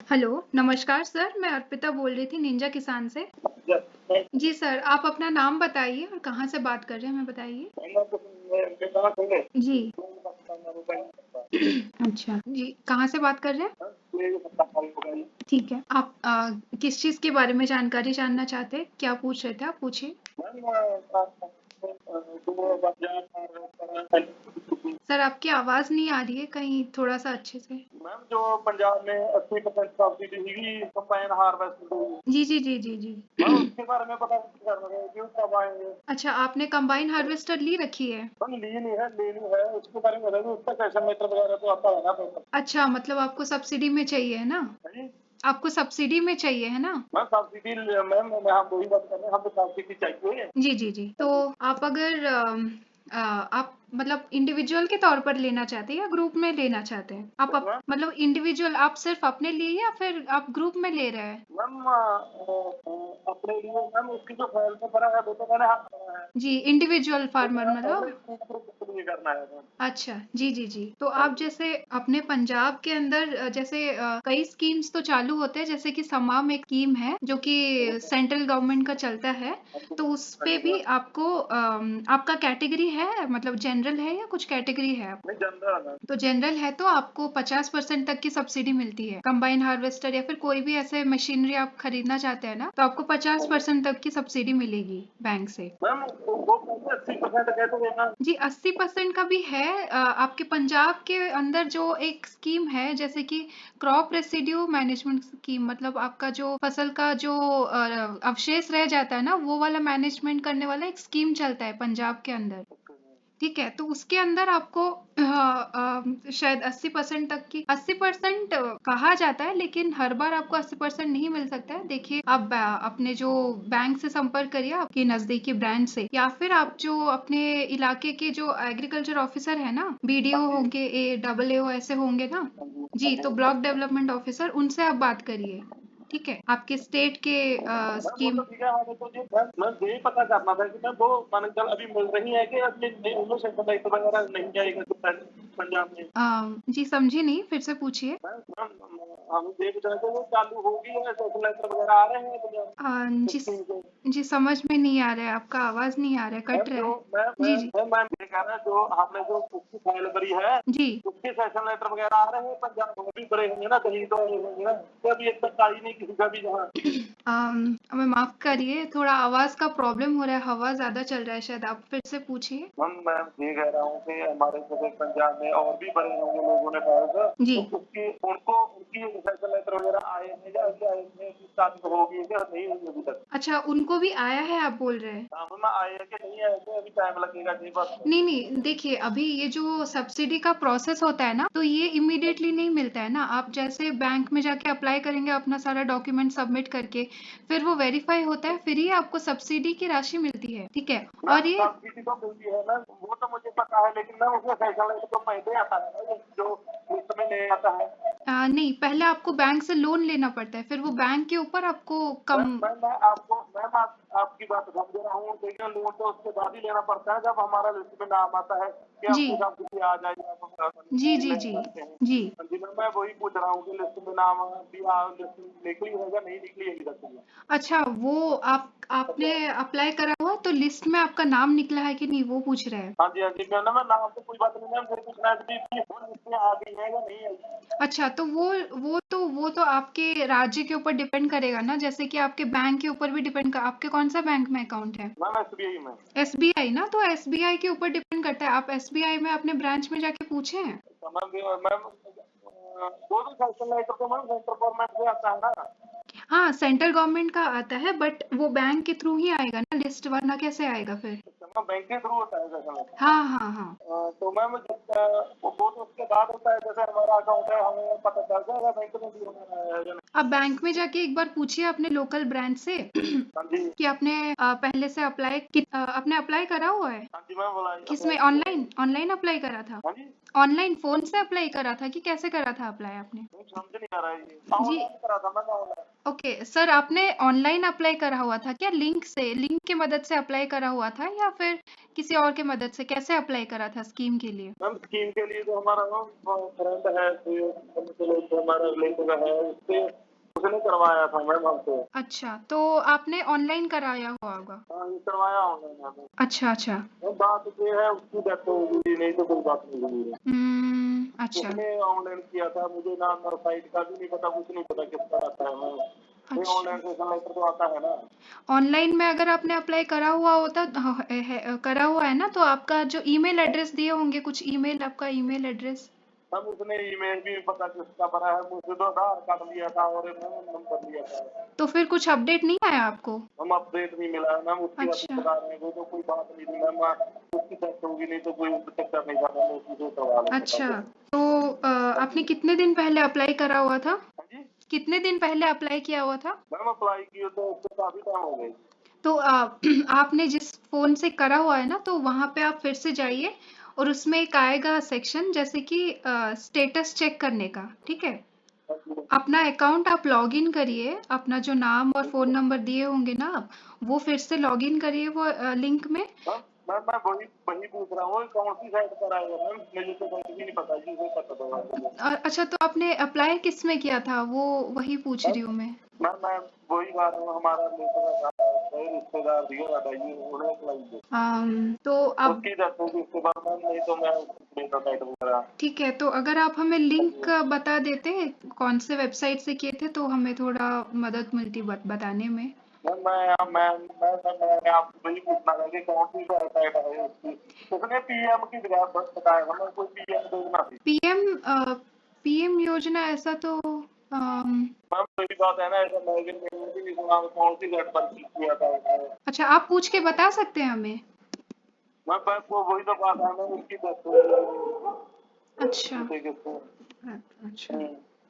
Hello, नमस्कार sir, मैं अर्पिता बोल रही थी निंजा किसान से। जी सर, आप अपना नाम बताइए और कहाँ से बात कर रहे हैं हमें बताइए। जी। अच्छा, जी, कहाँ से बात कर रहे हैं? ठीक है, आप किस चीज़ के बारे में जानकारी जानना चाहते हैं? क्या पूछ रहे थे आप? पूछिए। सर, आपकी आवाज़ नहीं आ रही है कहीं थोड़ा-सा अच्छे से। मैम जो पंजाब में 80% सब्सिडी थी कंबाइन हार्वेस्टर की, जी, जी, जी, जी, जी। मैम उसके बारे में पता कर रहे हैं कि कब आएंगे। अच्छा, आपने कंबाइन हार्वेस्टर ली रखी है? मैम ली नहीं है, लेनी है, उसके बारे में बताइए, उसका कैसे मीटर वगैरह तो आता है ना पेपर। अच्छा, मतलब आपको सब्सिडी में चाहिए है ना? जी आपको सब्सिडी में चाहिए है ना? मैम सब्सिडी, मैम हम वही बात कर रहे हैं, हमें सब्सिडी चाहिए। जी, जी, जी। तो आप अगर आप मतलब इंडिविजुअल के तौर पर लेना चाहते हैं या ग्रुप में लेना चाहते हैं? आप मैम मतलब इंडिविजुअल आप सिर्फ अपने लिए या फिर आप ग्रुप में ले रहे हैं? मैम अपने लिए मैम उसकी जो फाइल में भरा है वो तो मैंने हाथ भरा है, जी, इंडिविजुअल तो फार्मर मैं मतलब अपने लिए करना है मैम। अच्छा, जी, जी, जी। तो आप जैसे अपने पंजाब के अंदर जैसे कई स्कीम्स तो चालू होते हैं जैसे कि समाम एक स्कीम है जो कि सेंट्रल गवर्नमेंट का चलता है, तो उस हाँ पे जी भी मैम, आपको आपका कैटेगरी है मतलब जनरल है या कुछ कैटेगरी है? नहीं जनरल है। तो जनरल है तो आपको 50% तक की सब्सिडी मिलती है। कंबाइन हार्वेस्टर या फिर कोई भी ऐसे मशीनरी आप खरीदना चाहते हैं ना, तो आपको 50% तक की सब्सिडी मिलेगी बैंक से। मैम वो कहते 80% कहते हैं ना। जी 80% का भी है। आपके पंजाब के अंदर जो एक स्कीम है जैसे कि क्रॉप रेसिड्यू मैनेजमेंट स्कीम मतलब आपका जो फसल का जो अवशेष रह जाता है ना वो वाला मैनेजमेंट करने वाला एक स्कीम चलता है पंजाब के अंदर। ठीक है, तो उसके अंदर आपको शायद 80% तक की 80% कहा जाता है लेकिन हर बार आपको 80% नहीं मिल सकता है। देखिए आप अपने जो बैंक से संपर्क करिए आपके नजदीकी ब्रांच से या फिर आप जो अपने इलाके के जो एग्रीकल्चर ऑफिसर है ना बीडीओ होंगे AAO ऐसे होंगे ना। जी, तो ब्लॉक डेवलपमेंट ऑफिसर उनसे आप बात करिए। ठीक है, आपके स्टेट के मैम वो स्कीम तो ठीक है, हमें तो ये मैम यही पता करना था कि मैम वो मान के चल अभी मिल रही है कि अभी नहीं, उनमें सेटेलाइट वगैरह नहीं आएगा तो पंजाब में। जी समझी नहीं, फिर से पूछिए। मैम हम देख रहे थे वो चालू होगी है, सेटेलाइट वगैरह आ रहे हैं पंजाब जी स्कीम के। जी समझ में नहीं आ रहा है, आपका आवाज नहीं आ रहा है, मैम कट रहा जो है। मैं जी मैं जी मैं ये कह रहा जो हमने जो उसकी फाइल भरी है जी उसके सेशन लेटर वगैरह आ रहे हैं पंजाब में भी भरे होंगे ना, कहीं तो आए होंगे ना, तो अभी एक तक आई नहीं किसी का भी जहाँ। हमें माफ करिए, थोड़ा आवाज का प्रॉब्लम हो रहा है, हवा ज्यादा चल रहा है शायद, आप फिर से पूछिए। मैं ये कह रहा हूँ कि हमारे जैसे पंजाब में और भी बड़े होंगे लोगों ने कहा जी तो उसकी उनको उनकी फैसल लेटर वगैरह आए हैं या अभी आए हैं कि चालू होगी या नहीं हुई अभी तक। अच्छा, उनको भी आया है आप बोल रहे हैं? काम में आए हैं कि नहीं आए थे, अभी टाइम लगेगा जी बस। नहीं नहीं, देखिए अभी ये जो सब्सिडी का प्रोसेस होता है ना तो ये इमीडिएटली नहीं मिलता है ना। आप जैसे बैंक में जाके अप्लाई करेंगे अपना सारा डॉक्यूमेंट सबमिट करके, फिर वो वेरीफाई होता है, फिर ही आपको सब्सिडी की राशि मिलती है। ठीक है, और मैम ये सब्सिडी तो मिलती है ना, वो तो मुझे पता है, लेकिन मैम उसमें फैसल लेटर तो पहले आता है ना, जो लिस्ट में नहीं आता है। नहीं, पहले आपको बैंक से लोन लेना पड़ता है, फिर वो बैंक के ऊपर आपको कम। मैम आपकी बात समझ रहा हूँ, लेकिन लोन तो उसके बाद ही लेना पड़ता है जब हमारा लिस्ट में नाम आता है कि जी आपकी सब्सिडी आ जाएगी, आप जी जी ले जी सकते हैं। जी। हाँ जी मैम, मैं वही पूछ रहा हूँ कि लिस्ट में नाम भी लिस्ट निकली है या नहीं निकली है अभी तक। अच्छा, वो आपने अप्लाई करा हुआ तो लिस्ट में आपका नाम निकला है कि नहीं वो पूछ रहे हैं? हाँ जी मैम, मैं नाम तो कोई बात नहीं मैम, फिर पूछना है कि वो लिस्ट में आ गई है या नहीं आई। अच्छा, तो वो तो आपके राज्य के ऊपर डिपेंड करेगा ना, जैसे कि आपके बैंक के ऊपर भी डिपेंड कर। आपके कौन सा बैंक में अकाउंट है? मैम एसबीआई में। SBI ना, तो SBI के ऊपर डिपेंड करता है। आप SBI में अपने ब्रांच में जाके पूछे हैं? मैम वो तो फैसल लेटर तो मैम सेंट्रल गवर्नमेंट से आता है ना। हाँ, सेंट्रल गवर्नमेंट का आता है बट वो बैंक के थ्रू ही आएगा ना लिस्ट, वरना कैसे आएगा फिर? मैम बैंक के थ्रू होता है फैसल लेटर। हाँ हाँ हाँ। तो मैम वो तो उसके बाद होता है, जैसे हमारा अकाउंट है हमें पता चल जाएगा बैंक में भी हमारा है या नहीं। आप बैंक में जाके एक बार पूछिए अपने लोकल ब्रांच से हाँ जी कि आपने पहले से आपने अप्लाई करा हुआ है? हाँ जी मैम, बोला किसमें? अप्लाई किया है। ऑनलाइन ऑनलाइन अप्लाई करा था? हाँ जी ऑनलाइन फोन से अप्लाई करा था कि कैसे करा था अप्लाई आपने? नहीं समझ नहीं आ रहा है ये, जी ऑनलाइन करा था मैम, ऑनलाइन। ओके सर, आपने ऑनलाइन अप्लाई करा हुआ था क्या? लिंक की मदद से अप्लाई करा हुआ था या फिर किसी और की मदद से? कैसे अप्लाई करा था स्कीम के लिए? मैम स्कीम के लिए तो हमारा ना फ्रेंड है, तो हमारा लिंक का है, उससे उसने करवाया था मैम हमसे। अच्छा, तो आपने ऑनलाइन कराया हुआ होगा। हाँ, ये करवाया ऑनलाइन मैंने। अच्छा अच्छा। मैम बात ये है, उसकी डेथ हो गई, नहीं तो कोई बात नहीं हुई है। अच्छा उसने ऑनलाइन किया था, मुझे नाम और साइट का भी नहीं पता, कुछ नहीं पता किसका आता है मैम। ये अच्छा। ऑनलाइन सेशन लेटर तो आता है ना। ऑनलाइन में अगर आपने अप्लाई करा हुआ होता करा हुआ है ना, तो आपका जो ईमेल एड्रेस दिए होंगे, कुछ ईमेल, आपका ईमेल एड्रेस। हम उसने ईमेल भी पता किसका भरा है, मुझे तो आधार कार्ड लिया था और नंबर लिया था। तो फिर कुछ अपडेट नहीं आया आपको? हम अपडेट नहीं मिला है मैम, उसकी अभी अच्छा बता रहे हैं, वो तो कोई बात नहीं थी मैम, उसकी डेथ होगी, नहीं तो कोई चक्कर नहीं था मैम, उसी को करवा लेता था अच्छा। वो। तो आपने कितने दिन पहले अप्लाई करा हुआ था? हाँ जी कितने दिन पहले अप्लाई किया हुआ था? मैम, अप्लाई किए तो उससे काफी टाइम हो गई। तो आपने जिस फोन से करा हुआ है ना, तो वहां पे आप फिर से जाइए और उसमें एक आएगा सेक्शन जैसे कि स्टेटस चेक करने का, ठीक है? हाँ जी अपना अकाउंट आप लॉग इन करिए, अपना जो नाम और फोन नंबर दिए होंगे ना आप, वो फिर से लॉग इन करिए वो लिंक में। मैम, मैं वही वही पूछ रहा हूँ, कौन सी साइट पर आएगा मैम, मुझे तो कहीं भी नहीं पता जी, वो पता होगा मुझे। अच्छा, तो आपने अप्लाई किस में किया था, वो वही पूछ रही हूँ मैं। मैं वही बात है, हमारा मित्र का रिश्तेदार दिया बताइए, उन्हें अप्लाई किया, तो अब उसकी डेथ होगी उसके बाद मैम, नहीं तो मैं मेरा साइट वगैरह। ठीक है, तो अगर आप हमें लिंक बता देते कौन से वेबसाइट से किए थे, तो हमें थोड़ा मदद मिलती बताने में। मैम मैं आपसे वही पूछना था कि कौन सी साइट है उसकी। उसने पीएम की जगह बस बताया था, मैं कोई पीएम योजना थी। पीएम पीएम योजना ऐसा तो मैम वही बात है ना, ऐसा मैगजीन में भी नहीं सुना कौन सी साइट पर किया था उसने। अच्छा, आप पूछ के बता सकते हैं हमें? मैम बस वो वही तो बात है मैम, उसकी डेथ हो गई अच्छा किसी किसको। अच्छा।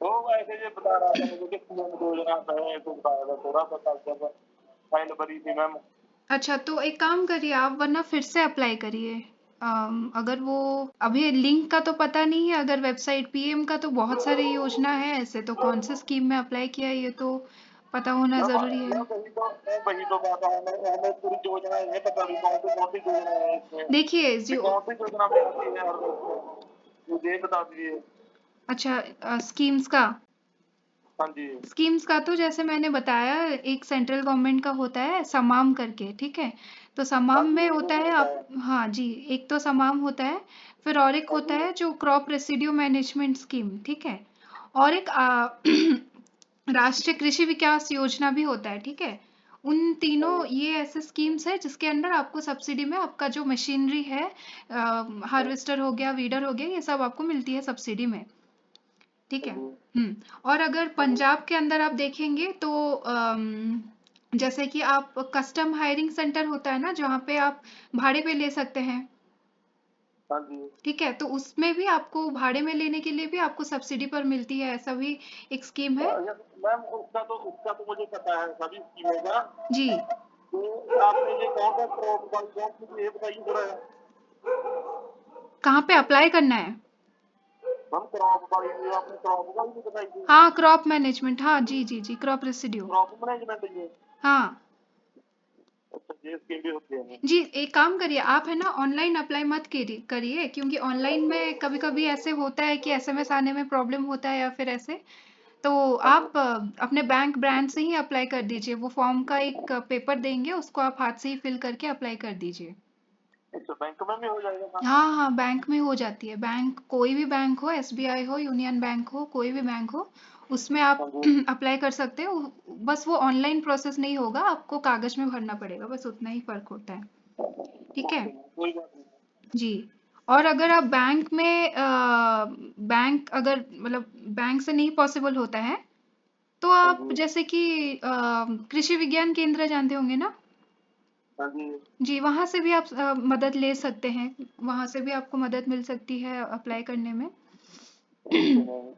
वो ऐसे ये बता रहा था मुझे कि पीएम योजना है, तो बताया था, थोड़ा पता चला, फाइल भरी थी मैम। अच्छा, तो एक काम करिए आप, वरना फिर से अप्लाई करिए। अगर वो अभी लिंक का तो पता नहीं है, अगर वेबसाइट पीएम का तो बहुत सारी योजना है ऐसे, तो कौन से स्कीम में अप्लाई किया है ये तो पता होना जरूरी है। मैं वही तो बात है, हमें पूरी योजना है पता भी, कौन सी योजना है इसमें, देखिए कि जो कौन सी योजना में आती है हर वक्त, मुझे बता दीजिए। अच्छा, स्कीम्स का। हाँ जी स्कीम्स का तो जैसे मैंने बताया, एक सेंट्रल गवर्नमेंट का होता है समाम करके, ठीक है? तो हाँ समाम जी, में वो होता है होता आप, है। हाँ जी, एक तो समाम होता है, फिर और एक हाँ होता जी है जो क्रॉप रेसिड्यू मैनेजमेंट स्कीम, ठीक है? और एक राष्ट्रीय कृषि विकास योजना भी होता है, ठीक है? उन हाँ तीनों जी ये ऐसे स्कीम्स है जिसके अंदर आपको सब्सिडी में आपका जो मशीनरी है, हार्वेस्टर हो गया, वीडर हो गया, ये सब आपको मिलती है सब्सिडी में, ठीक हाँ है? जी और अगर पंजाब के अंदर आप देखेंगे तो जैसे कि आप कस्टम हायरिंग सेंटर होता है ना, जहाँ पे आप भाड़े पे ले सकते हैं, हाँ जी। ठीक है? तो उसमें भी आपको भाड़े में लेने के लिए भी आपको सब्सिडी पर मिलती है, ऐसा भी एक स्कीम है। मैम उसका तो मुझे पता है सभी स्कीमों का। जी। तो आपने ये कौन सा क्रॉप वाली कौन सी, ये बताइए थोड़ा। कहाँ पे अप्लाई करना है? हम क्रॉप वाली, जो आपने क्रॉप वाली भी बताई थी, हाँ, क्रॉप मैनेजमेंट, हाँ जी जी जी, क्रॉप रेसिड्यू। क्रॉप मैनेजमेंट ये। हाँ अच्छा, ये स्कीम भी होती है। जी, एक काम करिए आप, है ना, ऑनलाइन अप्लाई मत करिए, क्योंकि ऑनलाइन में कभी कभी ऐसे होता है कि एसएमएस आने में प्रॉब्लम होता है या फिर ऐसे। तो हाँ जी। आप अपने बैंक ब्रांच से ही अप्लाई कर दीजिए, वो फॉर्म का एक पेपर देंगे, उसको आप हाथ से ही फिल करके अप्लाई कर दीजिए। अच्छा, बैंक में भी हो जाएगा काम। हाँ हाँ, बैंक में हो जाती है, बैंक कोई भी बैंक हो, एसबीआई हो, यूनियन बैंक हो, कोई भी बैंक हो, उसमें आप हाँ जी। अप्लाई कर सकते हो। बस वो ऑनलाइन प्रोसेस नहीं होगा, आपको कागज में भरना पड़ेगा, बस उतना ही फर्क होता है, ठीक है? ओके, कोई बात नहीं। जी। और अगर आप बैंक अगर मतलब बैंक से नहीं पॉसिबल होता है, तो हाँ आप जी जैसे कि कृषि विज्ञान केंद्र जानते होंगे ना? हाँ जी। जी, वहाँ से भी आप मदद ले सकते हैं, वहाँ से भी आपको मदद मिल सकती है अप्लाई करने में। Okay ma'am.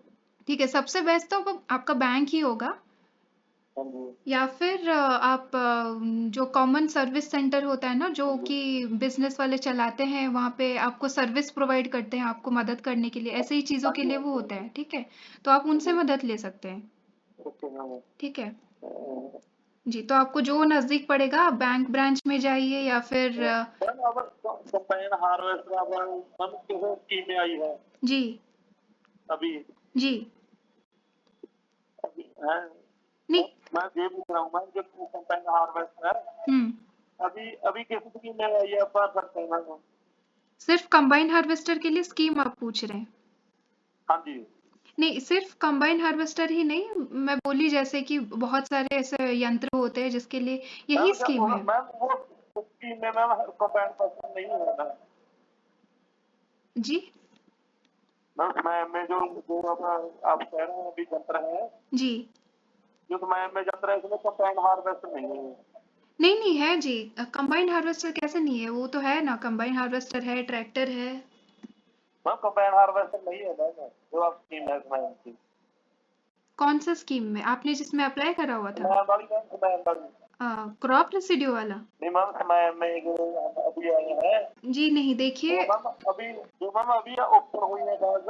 ठीक है, सबसे बेस्ट तो आपका बैंक ही होगा, हाँ जी या फिर आप जो कॉमन सर्विस सेंटर होता है ना, जो हाँ जी। कि बिजनेस वाले चलाते हैं, वहाँ पे आपको सर्विस प्रोवाइड करते हैं आपको मदद करने के लिए, ऐसे ही चीज़ों हाँ के जी लिए हाँ वो जी हाँ होता जी। है, ठीक है? तो आप हाँ उनसे जी। मदद ले सकते हैं, ओके मैम। ठीक है? जी, तो आपको जो नजदीक पड़ेगा आप बैंक ब्रांच में जाइए या फिर मैम अब कंबाइन हार्वेस्टर अब मैम किस स्कीम में आई है जी अभी जी अभी है? नहीं। मैं ये पूछ रहा हूँ मैम जो कंबाइन हार्वेस्टर है हम्म। अभी अभी किस स्कीम में आई है आप बता सकते हैं मैम? सिर्फ कंबाइन हार्वेस्टर के लिए स्कीम आप पूछ रहे हैं? हाँ जी। नहीं, सिर्फ कंबाइन हार्वेस्टर ही नहीं, मैं बोली जैसे कि बहुत सारे ऐसे यंत्र होते हैं जिसके लिए यही मैम स्कीम है। मैम वो स्कीम में मैम कंबाइन पर्सन नहीं है ना जी मैम समय में जो जो आप कह रहे हैं अभी यंत्र है जी। जो समय में यंत्र है इसमें कंबाइन हार्वेस्टर नहीं है। नहीं नहीं है जी, कंबाइन हार्वेस्टर कैसे नहीं है, वो तो है ना, कंबाइन हार्वेस्टर है, ट्रैक्टर है। मैम कंबाइन हार्वेस्टर नहीं है मैम जो आप स्कीम है समय की कौन सा स्कीम में आपने जिसमें अप्लाई करा हुआ था? समय वाली मैम समय वाली क्रॉप रेसिड्यू वाला? नहीं मैम समय में जो अभी आए हैं जी नहीं, तो देखिए मैम अभी जो मैम अभी ओपन हुई है कागज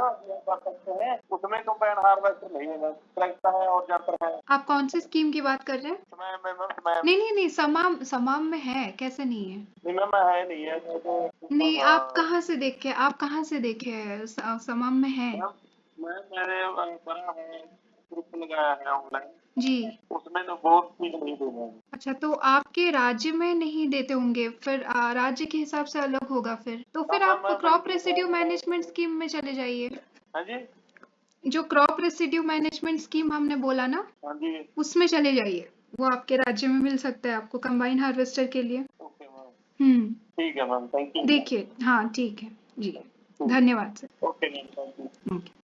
कर सकते हैं उसमें कंबाइन हार्वेस्टर नहीं है मैम ट्रैक्टर है और यंत्र है आप कौन सी स्कीम की बात कर रहे हैं? समय में मैम समय नहीं नहीं नहीं, समाम समाम में है, कैसे नहीं है? नहीं मैम है नहीं है तो नहीं, आप मैम कहाँ से देखे, आप कहाँ से देखे हैं समाम में है? मैं मेरे बड़ा है ग्रुप लगाया है ऑनलाइन जी। उसमें तो बहुत चीज नहीं दे रहे हैं। अच्छा, तो आपके राज्य में नहीं देते होंगे, फिर राज्य के हिसाब से अलग होगा, फिर तो हाँ फिर मैम आप मैं वही क्रॉप बोल रहा रेसिड्यू हूँ मैनेजमेंट स्कीम में चले जाइए। हाँ जी जो क्रॉप रेसिड्यू मैनेजमेंट स्कीम हमने बोला ना, हाँ जी उसमें चले जाइए, वो आपके राज्य में मिल सकता है आपको कंबाइन हार्वेस्टर के लिए। ओके मैम हम्म। ठीक है मैम थैंक यू देखिए, हाँ ठीक है जी। धन्यवाद sir. Okay ma'am thank you. Okay.